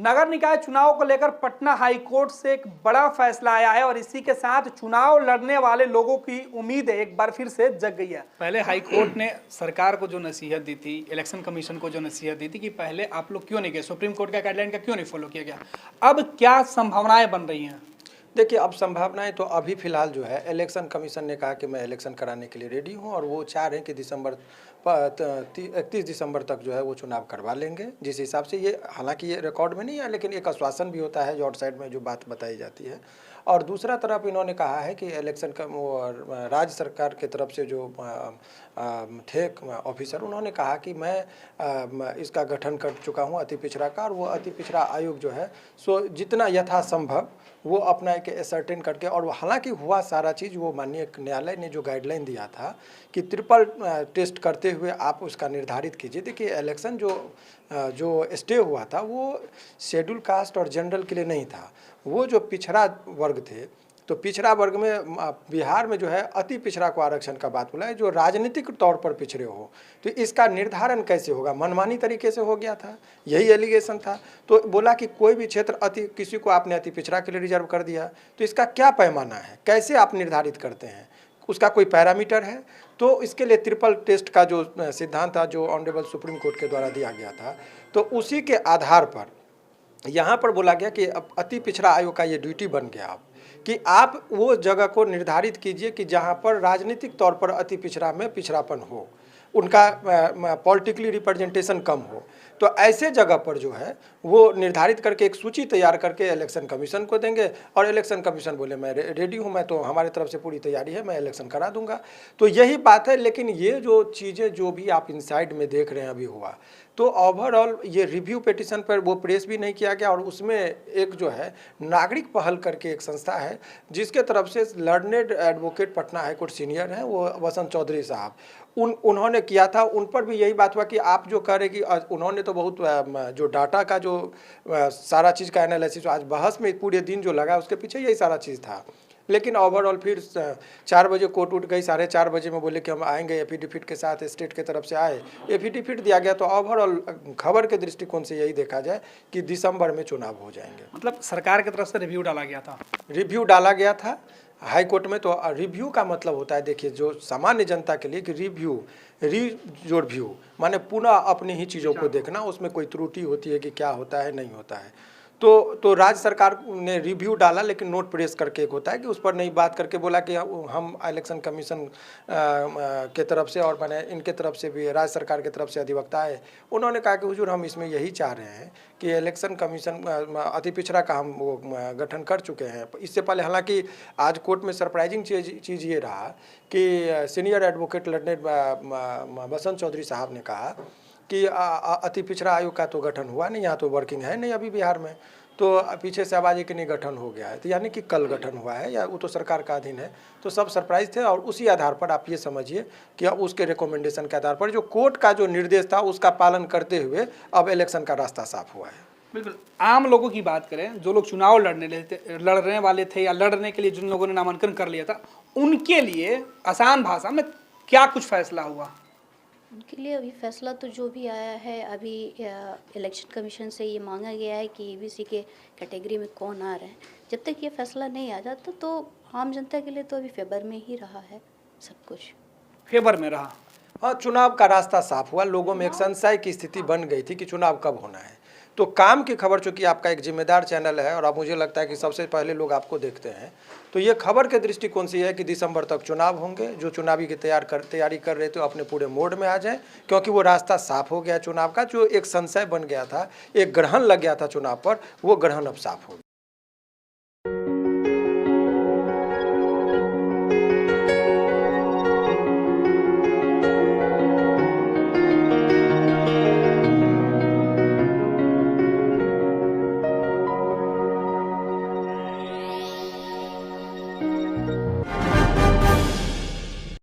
नगर निकाय चुनाव को लेकर पटना हाईकोर्ट से एक बड़ा फैसला आया है और इसी के साथ चुनाव लड़ने वाले लोगों की उम्मीद एक बार फिर से जग गई है। पहले हाईकोर्ट ने सरकार को जो नसीहत दी थी, इलेक्शन कमीशन को जो नसीहत दी थी कि पहले आप लोग क्यों नहीं गए, सुप्रीम कोर्ट का गाइडलाइन का क्यों नहीं फॉलो किया गया, अब क्या संभावनाएं बन रही हैं? देखिए, अब संभावनाएं तो अभी फ़िलहाल जो है इलेक्शन कमीशन ने कहा कि मैं इलेक्शन कराने के लिए रेडी हूं और वो चाह रहे हैं कि 31 दिसंबर तक जो है वो चुनाव करवा लेंगे। जिस हिसाब से ये, हालांकि ये रिकॉर्ड में नहीं है, लेकिन एक आश्वासन भी होता है जो आउटसाइड में जो बात बताई जाती है। और दूसरा तरफ इन्होंने कहा है कि इलेक्शन का राज्य सरकार की तरफ से जो थे ऑफिसर, उन्होंने कहा कि मैं इसका गठन कर चुका हूं अति पिछड़ा का, और वो अति पिछड़ा आयोग जो है सो जितना यथासंभव वो अपना एक एसर्टेन करके, और हालांकि हुआ सारा चीज़, वो माननीय न्यायालय ने जो गाइडलाइन दिया था कि ट्रिपल टेस्ट करते हुए आप उसका निर्धारित कीजिए। देखिए, इलेक्शन जो स्टे हुआ था वो शेड्यूल कास्ट और जनरल के लिए नहीं था, वो जो पिछड़ा वर्ग थे, तो पिछड़ा वर्ग में बिहार में जो है अति पिछड़ा को आरक्षण का बात बोला है, जो राजनीतिक तौर पर पिछड़े हो, तो इसका निर्धारण कैसे होगा? मनमानी तरीके से हो गया था, यही एलिगेशन था। तो बोला कि कोई भी क्षेत्र किसी को आपने अति पिछड़ा के लिए रिजर्व कर दिया, तो इसका क्या पैमाना है, कैसे आप निर्धारित करते हैं, उसका कोई पैरामीटर है? तो इसके लिए ट्रिपल टेस्ट का जो सिद्धांत था, जो ऑनरेबल सुप्रीम कोर्ट के द्वारा दिया गया था, तो उसी के आधार पर यहाँ पर बोला गया कि अब अति पिछड़ा आयोग का ये ड्यूटी बन गया अब कि आप वो जगह को निर्धारित कीजिए कि जहाँ पर राजनीतिक तौर पर अति पिछड़ा में पिछड़ापन हो, उनका पॉलिटिकली रिप्रेजेंटेशन कम हो, तो ऐसे जगह पर जो है वो निर्धारित करके एक सूची तैयार करके इलेक्शन कमीशन को देंगे, और इलेक्शन कमीशन बोले मैं रेडी हूँ, मैं तो हमारे तरफ से पूरी तैयारी है, मैं इलेक्शन करा दूंगा। तो यही बात है। लेकिन ये जो चीज़ें जो भी आप इनसाइड में देख रहे हैं अभी हुआ, तो ओवरऑल ये रिव्यू पिटीशन पर वो प्रेस भी नहीं किया गया, और उसमें एक जो है नागरिक पहल करके एक संस्था है जिसके तरफ से learned advocate Patna high court senior हैं, वो वसंत चौधरी साहब, उन्होंने किया था। उन पर भी यही बात हुआ कि आप जो कह रहे कि उन्होंने तो बहुत जो डाटा का जो सारा चीज़ का एनालिसिस आज बहस में पूरे दिन जो लगा उसके पीछे यही सारा चीज़ था। लेकिन ओवरऑल फिर 4 बजे कोर्ट उठ गई, 4:30 बजे में बोले कि हम आएंगे एफिडेविट के साथ, स्टेट की तरफ से आए, एफिडेविट दिया गया। तो ओवरऑल खबर के दृष्टिकोण से यही देखा जाए कि दिसंबर में चुनाव हो जाएंगे। मतलब सरकार की तरफ से रिव्यू डाला गया था, हाई कोर्ट में। तो रिव्यू का मतलब होता है, देखिए, जो सामान्य जनता के लिए कि रिव्यू माने पुनः अपनी ही चीज़ों को देखना, उसमें कोई त्रुटि होती है कि क्या होता है नहीं होता है। तो राज्य सरकार ने रिव्यू डाला, लेकिन नोट प्रेस करके एक होता है कि उस पर नहीं बात करके बोला कि हम इलेक्शन कमीशन के तरफ से और मैंने इनके तरफ से भी, राज्य सरकार की तरफ से अधिवक्ता है, उन्होंने कहा कि हुजूर हम इसमें यही चाह रहे हैं कि इलेक्शन कमीशन अति पिछड़ा का हम वो गठन कर चुके हैं। इससे पहले हालांकि आज कोर्ट में सरप्राइजिंग चीज़ ये रहा कि सीनियर एडवोकेट लर्नेड वसंत चौधरी साहब ने कहा कि अति पिछड़ा आयोग का तो गठन हुआ नहीं, यहाँ तो वर्किंग है नहीं अभी बिहार में, तो पीछे से आवाज़ कि नहीं गठन हो गया है, तो यानी कि कल गठन हुआ है या वो तो सरकार का अधीन है। तो सब सरप्राइज थे, और उसी आधार पर आप ये समझिए कि अब उसके रिकमेंडेशन के आधार पर जो कोर्ट का जो निर्देश था उसका पालन करते हुए अब इलेक्शन का रास्ता साफ हुआ है। बिल्कुल। आम लोगों की बात करें, जो लोग चुनाव लड़ने वाले थे या लड़ने के लिए जिन लोगों ने नामांकन कर लिया था, उनके लिए आसान भाषा में क्या कुछ फैसला हुआ? उनके लिए अभी फैसला तो जो भी आया है, अभी इलेक्शन कमीशन से ये मांगा गया है कि ईबीसी के कैटेगरी में कौन आ रहे हैं। जब तक ये फैसला नहीं आ जाता तो आम जनता के लिए तो अभी फेवर में ही रहा है, सब कुछ फेवर में रहा। हाँ, चुनाव का रास्ता साफ हुआ, लोगों में एक संशय की स्थिति बन गई थी कि चुनाव कब होना है। तो काम की खबर, चूंकि आपका एक जिम्मेदार चैनल है और अब मुझे लगता है कि सबसे पहले लोग आपको देखते हैं, तो ये खबर के दृष्टिकोण से है कि दिसंबर तक चुनाव होंगे। जो चुनावी की तैयारी कर रहे थे अपने पूरे मोड में आ जाएं, क्योंकि वो रास्ता साफ हो गया चुनाव का। जो एक संशय बन गया था, एक ग्रहण लग गया था चुनाव पर, वो ग्रहण अब साफ हो गया।